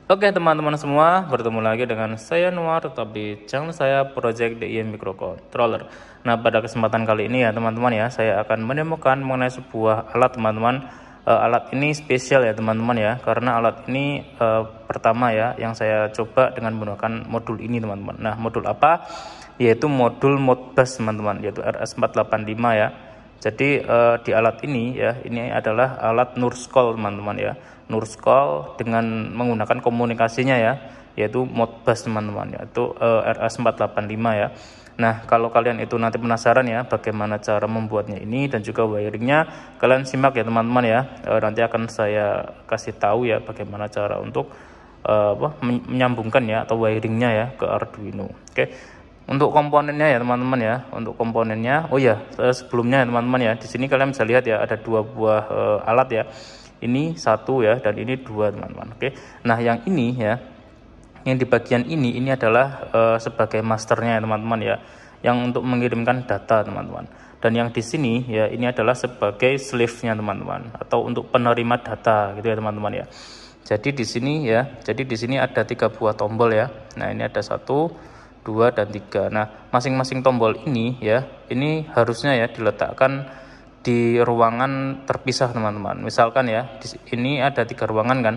Oke teman-teman semua, bertemu lagi dengan saya Nuar, tetap di channel saya Project DI Microcontroller. Nah, pada kesempatan kali ini ya teman-teman ya, saya akan menemukan mengenai sebuah alat teman-teman. Alat ini spesial ya teman-teman ya, karena alat ini pertama ya yang saya coba dengan menggunakan modul ini teman-teman. Nah, modul apa? Yaitu modul Modbus teman-teman, yaitu RS485 ya. Jadi di alat ini ya, ini adalah alat Nurscall teman-teman ya. Nurscall dengan menggunakan komunikasinya ya, yaitu Modbus teman-teman, yaitu RS485 ya. Nah, kalau kalian itu nanti penasaran ya bagaimana cara membuatnya ini dan juga wiringnya, kalian simak ya teman-teman ya. Nanti akan saya kasih tahu ya bagaimana cara untuk menyambungkan ya atau wiringnya ya ke Arduino. Oke. Untuk komponennya ya teman-teman ya, untuk komponennya, oh ya sebelumnya ya teman-teman ya, di sini kalian bisa lihat ya ada dua buah alat ya. Ini satu ya dan ini dua teman-teman. Oke. Nah yang ini ya, yang di bagian ini adalah sebagai masternya ya teman-teman ya, yang untuk mengirimkan data teman-teman. Dan yang di sini ya ini adalah sebagai slave-nya teman-teman, atau untuk penerima data gitu ya teman-teman ya. Jadi di sini ya, ada 3 buah tombol ya. Nah ini ada 1, 2, dan 3. Nah masing-masing tombol ini ya, ini harusnya ya diletakkan di ruangan terpisah teman-teman. Misalkan ya, ini ada 3 ruangan kan.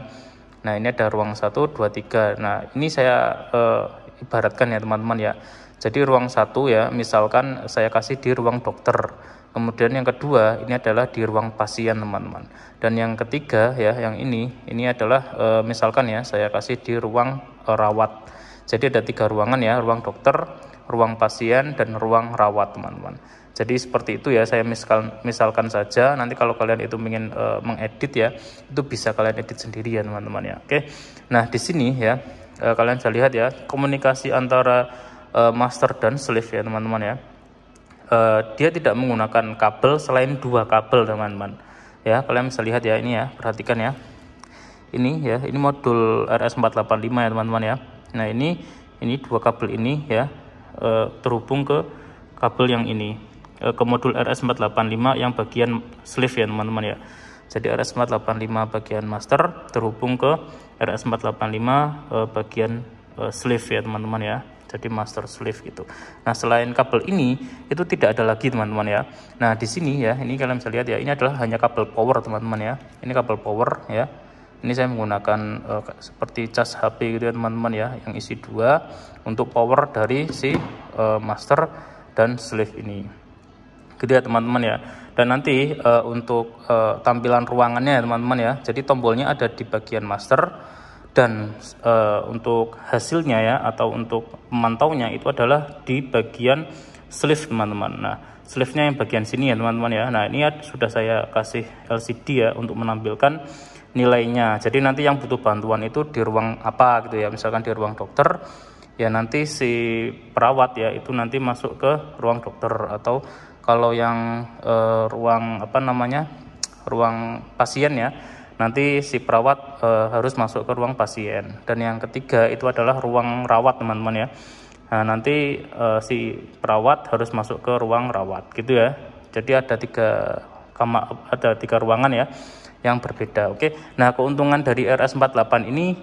Nah ini ada ruang 1, 2, 3. Nah ini saya ibaratkan ya teman-teman ya. Jadi ruang 1 ya, misalkan saya kasih di ruang dokter. Kemudian yang kedua ini adalah di ruang pasien teman-teman. Dan yang ketiga ya, yang ini adalah misalkan ya saya kasih di ruang rawat. Jadi ada 3 ruangan ya, ruang dokter, ruang pasien, dan ruang rawat teman-teman. Jadi seperti itu ya, saya misalkan saja, nanti kalau kalian itu ingin mengedit ya, itu bisa kalian edit sendiri ya teman-teman ya. Oke. Nah di sini ya, kalian bisa lihat ya, komunikasi antara master dan slave ya teman-teman ya. Dia tidak menggunakan kabel selain 2 kabel teman-teman. Ya, kalian bisa lihat ya, ini ya, perhatikan ya. Ini ya, ini modul RS485 ya teman-teman ya. Nah ini 2 kabel ini ya terhubung ke kabel yang ini, ke modul RS485 yang bagian slave ya teman-teman ya. Jadi RS485 bagian master terhubung ke RS485 bagian slave ya teman-teman ya. Jadi master slave gitu. Nah selain kabel ini itu tidak ada lagi teman-teman ya. Nah di sini ya, ini kalian bisa lihat ya, ini adalah hanya kabel power teman-teman ya. Ini kabel power ya. Ini saya menggunakan seperti cas HP gitu ya teman-teman ya, yang isi 2 untuk power dari si master dan slave ini. Gitu ya teman-teman ya. Dan nanti untuk tampilan ruangannya ya teman-teman ya. Jadi tombolnya ada di bagian master, dan untuk hasilnya ya atau untuk pemantaunya itu adalah di bagian slave teman-teman. Nah, slave-nya yang bagian sini ya teman-teman ya. Nah, ini sudah saya kasih LCD ya untuk menampilkan nilainya. Jadi nanti yang butuh bantuan itu di ruang apa gitu ya, misalkan di ruang dokter ya, nanti si perawat ya itu nanti masuk ke ruang dokter, atau kalau yang ruang ruang pasien ya, nanti si perawat harus masuk ke ruang pasien. Dan yang ketiga itu adalah ruang rawat teman-teman ya. Nah nanti si perawat harus masuk ke ruang rawat gitu ya. Jadi ada 3 ruangan ya yang berbeda. Oke. Nah, keuntungan dari RS48 ini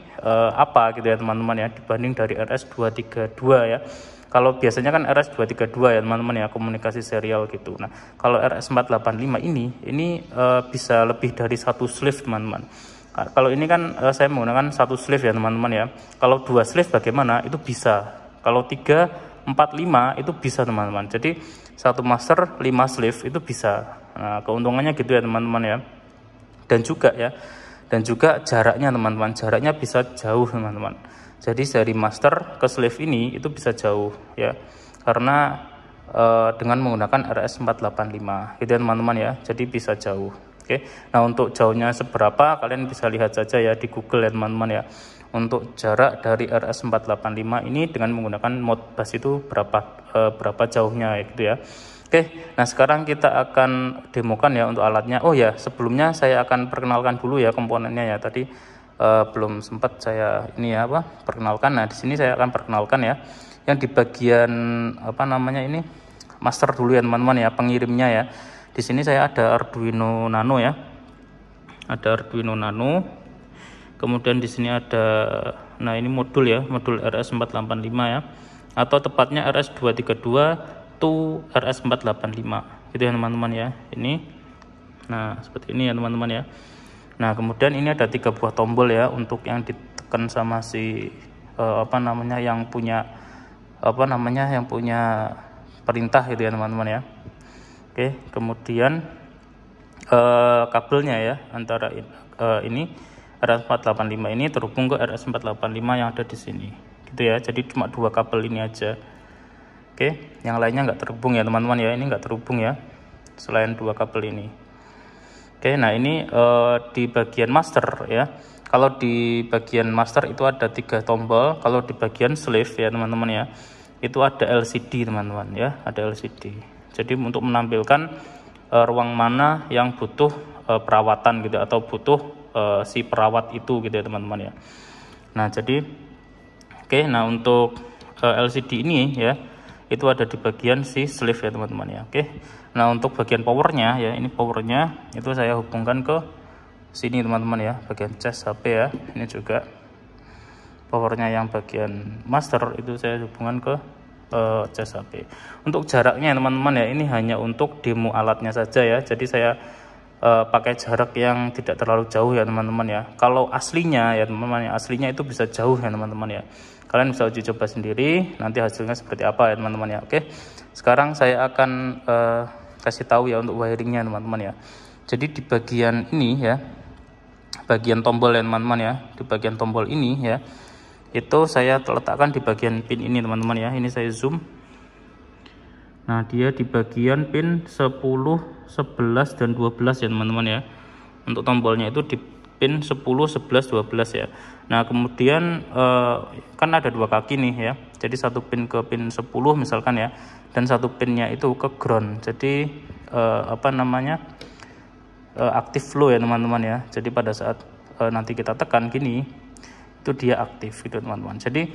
apa gitu ya teman-teman ya, dibanding dari RS232 ya. Kalau biasanya kan RS232 ya teman-teman ya, komunikasi serial gitu. Nah, kalau RS485 ini bisa lebih dari 1 slave teman-teman. Nah, kalau ini kan saya menggunakan 1 slave ya teman-teman ya. Kalau 2 slave bagaimana? Itu bisa. Kalau 3, 4, 5 itu bisa teman-teman. Jadi 1 master 5 slave itu bisa. Nah, keuntungannya gitu ya teman-teman ya. Dan juga jaraknya teman-teman, jaraknya bisa jauh teman-teman. Jadi dari master ke slave ini itu bisa jauh ya, karena dengan menggunakan RS485 gitu ya teman-teman ya. Jadi bisa jauh. Oke. Nah untuk jauhnya seberapa kalian bisa lihat saja ya di Google ya teman-teman ya. Untuk jarak dari RS485 ini dengan menggunakan Modbus itu berapa jauhnya gitu ya. Oke, nah sekarang kita akan demokan ya untuk alatnya. Oh ya, sebelumnya saya akan perkenalkan dulu ya komponennya ya. Tadi belum sempat saya perkenalkan. Nah, di sini saya akan perkenalkan ya. Yang di bagian ini master dulu ya teman-teman ya, pengirimnya ya. Di sini saya ada Arduino Nano ya. Ada Arduino Nano. Kemudian di sini ada, nah ini modul ya, modul RS485 ya, atau tepatnya RS232 to RS485 gitu ya teman-teman ya. Ini, nah seperti ini ya teman-teman ya. Nah kemudian ini ada 3 buah tombol ya untuk yang ditekan sama si yang punya yang punya perintah gitu ya teman-teman ya. Oke, kemudian kabelnya ya antara ini RS485 ini terhubung ke RS485 yang ada di sini gitu ya. Jadi cuma 2 kabel ini aja. Oke, yang lainnya nggak terhubung ya teman-teman ya. Ini nggak terhubung ya selain 2 kabel ini. Oke, nah ini di bagian master ya. Kalau di bagian master itu ada 3 tombol. Kalau di bagian slave ya teman-teman ya, itu ada LCD teman-teman ya, ada LCD. Jadi untuk menampilkan ruang mana yang butuh perawatan gitu atau butuh si perawat itu gitu ya teman-teman ya. Nah jadi nah untuk LCD ini ya itu ada di bagian si slave ya teman-teman ya. Nah untuk bagian powernya ya, ini powernya itu saya hubungkan ke sini teman-teman ya, bagian cas HP ya. Ini juga powernya yang bagian master itu saya hubungkan ke cas HP. Untuk jaraknya teman-teman ya, ini hanya untuk demo alatnya saja ya. Jadi saya pakai jarak yang tidak terlalu jauh ya teman-teman ya. Kalau aslinya ya teman-teman ya, aslinya itu bisa jauh ya teman-teman ya. Kalian bisa uji coba sendiri, nanti hasilnya seperti apa ya teman-teman ya. Oke, sekarang saya akan kasih tahu ya untuk wiringnya teman-teman ya. Jadi di bagian ini ya, bagian tombol ya teman-teman ya, di bagian tombol ini ya, itu saya letakkan di bagian pin ini teman-teman ya. Ini saya zoom. Nah dia di bagian pin 10, 11 dan 12 ya teman-teman ya. Untuk tombolnya itu di pin 10, 11, 12 ya. Nah kemudian kan ada 2 kaki nih ya. Jadi satu pin ke pin 10 misalkan ya, dan satu pinnya itu ke ground. Jadi aktif flow ya teman-teman ya. Jadi pada saat nanti kita tekan gini, itu dia aktif gitu teman-teman. Jadi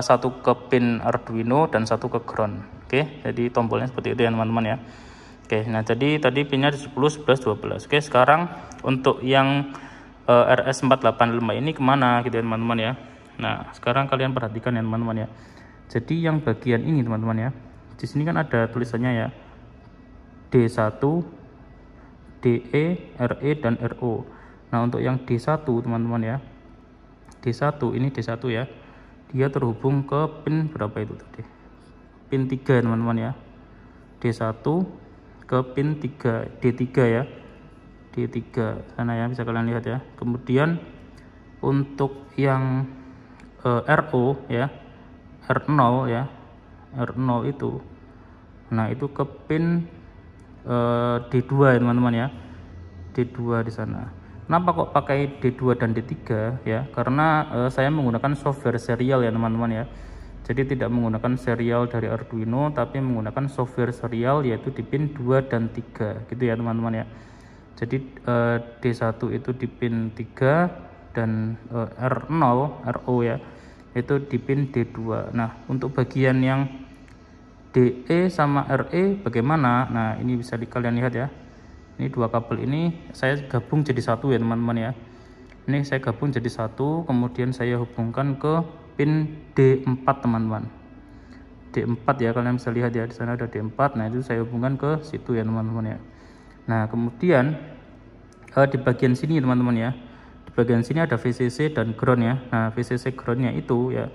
satu ke pin Arduino dan satu ke ground. Oke, jadi tombolnya seperti itu ya teman-teman ya. Oke, nah jadi tadi pinnya di 10, 11, 12. Oke, sekarang untuk yang RS485 ini kemana gitu ya teman-teman ya. Nah sekarang kalian perhatikan ya teman-teman ya. Jadi yang bagian ini teman-teman ya, di sini kan ada tulisannya ya, D1, DE, RE dan RO. Nah untuk yang D1 teman-teman ya, D1 ini D1 ya, dia terhubung ke pin berapa itu tadi, pin 3 teman-teman ya. D1 ke pin 3, D3 ya, D3 sana ya, bisa kalian lihat ya. Kemudian untuk yang RO ya, R0 ya, R0 itu, nah itu ke pin D2 ya teman-teman ya, D2 di sana. Kenapa kok pakai D2 dan D3 ya? Karena saya menggunakan software serial ya teman-teman ya. Jadi tidak menggunakan serial dari Arduino, tapi menggunakan software serial yaitu di pin 2 dan 3 gitu ya teman-teman ya. Jadi D1 itu di pin 3 dan R0, RO ya, itu di pin D2. Nah untuk bagian yang DE sama RE bagaimana? Nah ini bisa kalian lihat ya. Ini 2 kabel ini saya gabung jadi satu ya teman-teman ya. Ini saya gabung jadi satu, kemudian saya hubungkan ke pin D4 teman-teman. D4 ya, kalian bisa lihat ya, di sana ada D4. Nah itu saya hubungkan ke situ ya teman-teman ya. Nah kemudian di bagian sini teman-teman ya, di bagian sini ada VCC dan ground ya. Nah VCC groundnya itu ya,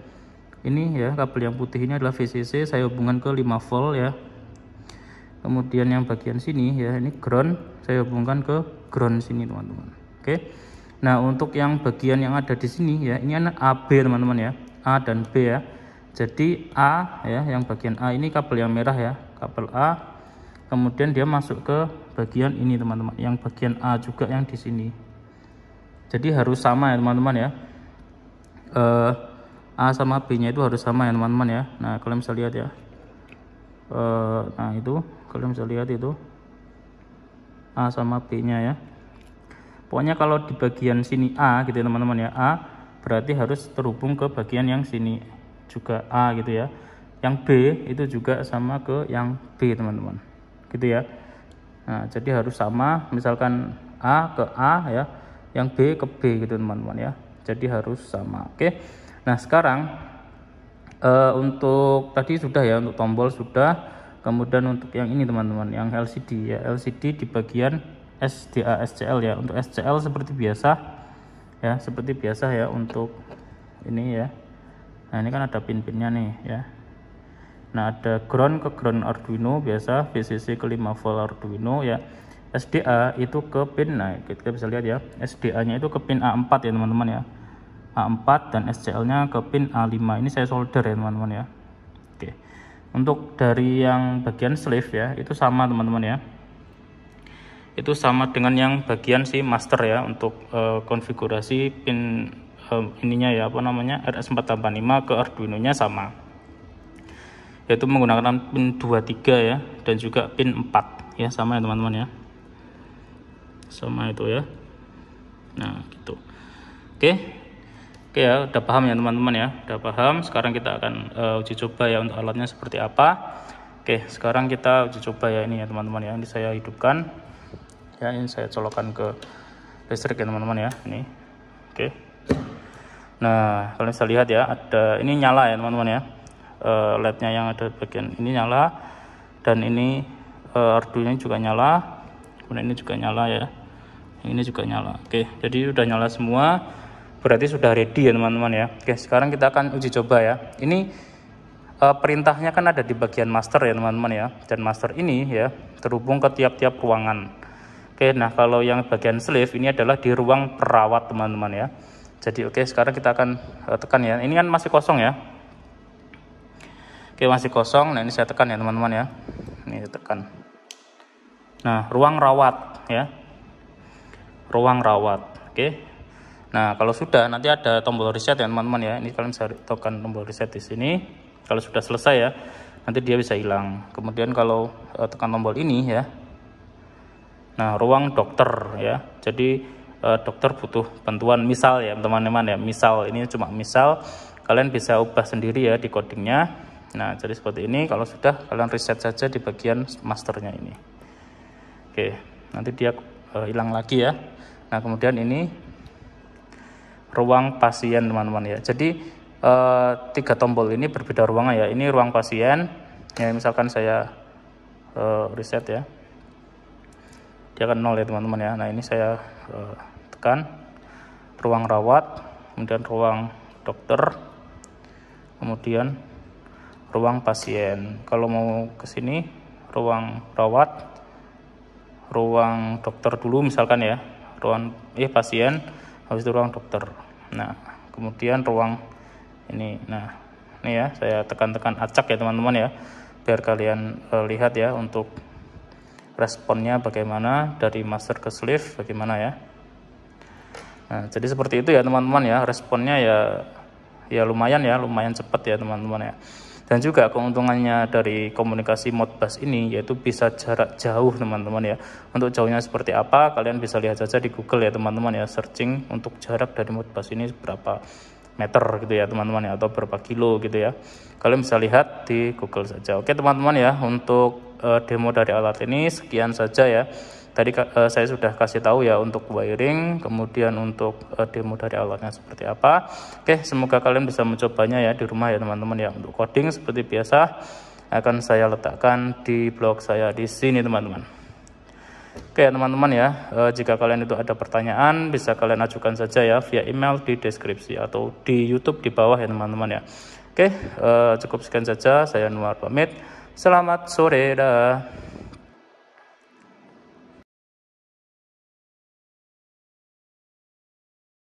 ini ya, kabel yang putih ini adalah VCC, saya hubungkan ke 5 volt ya. Kemudian yang bagian sini ya, ini ground, saya hubungkan ke ground sini teman-teman. Oke. Nah untuk yang bagian yang ada di sini ya, ini ada AB teman-teman ya, A dan B ya. Jadi A ya, yang bagian A ini kabel yang merah ya, kabel A. Kemudian dia masuk ke bagian ini teman-teman, yang bagian A juga yang di sini. Jadi harus sama ya teman-teman ya. A sama B nya itu harus sama ya teman-teman ya. Nah kalian bisa lihat ya. Nah itu kalian bisa lihat itu A sama B nya ya. Pokoknya kalau di bagian sini A gitu ya teman-teman ya, A berarti harus terhubung ke bagian yang sini juga A gitu ya. Yang B itu juga sama ke yang B teman-teman gitu ya. Nah jadi harus sama, misalkan A ke A ya, yang B ke B gitu teman-teman ya. jadi harus sama. Oke, nah sekarang untuk tadi sudah ya, untuk tombol sudah. Kemudian untuk yang ini teman-teman, yang LCD ya, LCD di bagian SDA SCL ya. Untuk SCL seperti biasa ya, seperti biasa ya untuk ini ya. Nah ini kan ada pin-pinnya nih ya. Nah ada ground ke ground Arduino biasa, VCC ke 5 volt Arduino ya. SDA itu ke pin, nah kita bisa lihat ya, SDA nya itu ke pin A4 ya teman-teman ya, A4, dan SCL nya ke pin A5. Ini saya solder ya teman-teman ya. Oke, untuk dari yang bagian sleeve ya, itu sama teman-teman ya, itu sama dengan yang bagian si master ya. Untuk konfigurasi pin ininya ya, apa namanya, RS485 ke Arduino nya sama, yaitu menggunakan pin 23 ya, dan juga pin 4 ya, sama ya teman-teman ya, sama itu ya. Nah gitu. Oke ya, udah paham ya teman-teman ya, udah paham. Sekarang kita akan uji coba ya untuk alatnya seperti apa. Oke, sekarang kita uji coba ya, ini ya teman-teman ya, ini saya hidupkan ya, ini saya colokkan ke listrik ya teman-teman ya, ini. Oke, nah kalian bisa lihat ya, ada ini nyala ya teman-teman ya, LED-nya yang ada bagian ini nyala, dan ini Arduino juga nyala, kemudian ini juga nyala ya, ini juga nyala. Oke, jadi udah nyala semua, berarti sudah ready ya teman-teman ya. Oke, sekarang kita akan uji coba ya. Ini perintahnya kan ada di bagian master ya teman-teman ya, dan master ini ya terhubung ke tiap-tiap ruangan. Oke, nah kalau yang bagian sleeve ini adalah di ruang perawat teman-teman ya. Jadi oke, sekarang kita akan tekan ya, ini kan masih kosong ya. Oke, masih kosong. Nah ini saya tekan ya teman-teman ya, ini saya tekan. Nah ruang rawat ya, ruang rawat. Oke, nah kalau sudah, nanti ada tombol reset ya teman-teman ya, ini kalian bisa tekan tombol reset di sini. Kalau sudah selesai ya, nanti dia bisa hilang. Kemudian kalau tekan tombol ini ya, nah ruang dokter ya, jadi dokter butuh bantuan misal ya teman-teman ya, misal ini cuma misal, kalian bisa ubah sendiri ya di codingnya. Nah jadi seperti ini. Kalau sudah, kalian reset saja di bagian masternya ini. Oke, nanti dia hilang lagi ya. Nah kemudian ini ruang pasien teman-teman ya, jadi 3 tombol ini berbeda ruangan ya. Ini ruang pasien ya, misalkan saya reset ya, dia akan 0 ya teman-teman ya. Nah ini saya tekan ruang rawat, kemudian ruang dokter, kemudian ruang pasien. Kalau mau ke sini, ruang rawat, ruang dokter dulu misalkan ya, ruang pasien, habis itu ruang dokter. Nah kemudian ruang ini. Nah ini ya, saya tekan-tekan acak ya teman-teman ya, biar kalian lihat ya untuk responnya bagaimana dari master ke sleeve bagaimana ya. Nah jadi seperti itu ya teman-teman ya, responnya ya lumayan ya, lumayan cepat ya teman-teman ya. Dan juga keuntungannya dari komunikasi Modbus ini yaitu bisa jarak jauh teman-teman ya. Untuk jauhnya seperti apa, kalian bisa lihat saja di Google ya teman-teman ya, searching untuk jarak dari Modbus ini berapa meter gitu ya teman-teman ya, atau berapa kilo gitu ya, kalian bisa lihat di Google saja. Oke teman-teman ya, untuk demo dari alat ini sekian saja ya. Tadi saya sudah kasih tahu ya untuk wiring, kemudian untuk demo dari alatnya seperti apa. Oke, semoga kalian bisa mencobanya ya di rumah ya teman-teman ya. Untuk coding seperti biasa akan saya letakkan di blog saya di sini teman-teman. Oke teman-teman ya, jika kalian itu ada pertanyaan bisa kalian ajukan saja ya via email di deskripsi atau di YouTube di bawah ya teman-teman ya. Oke, cukup sekian saja, saya Anwar pamit. Selamat sore dah.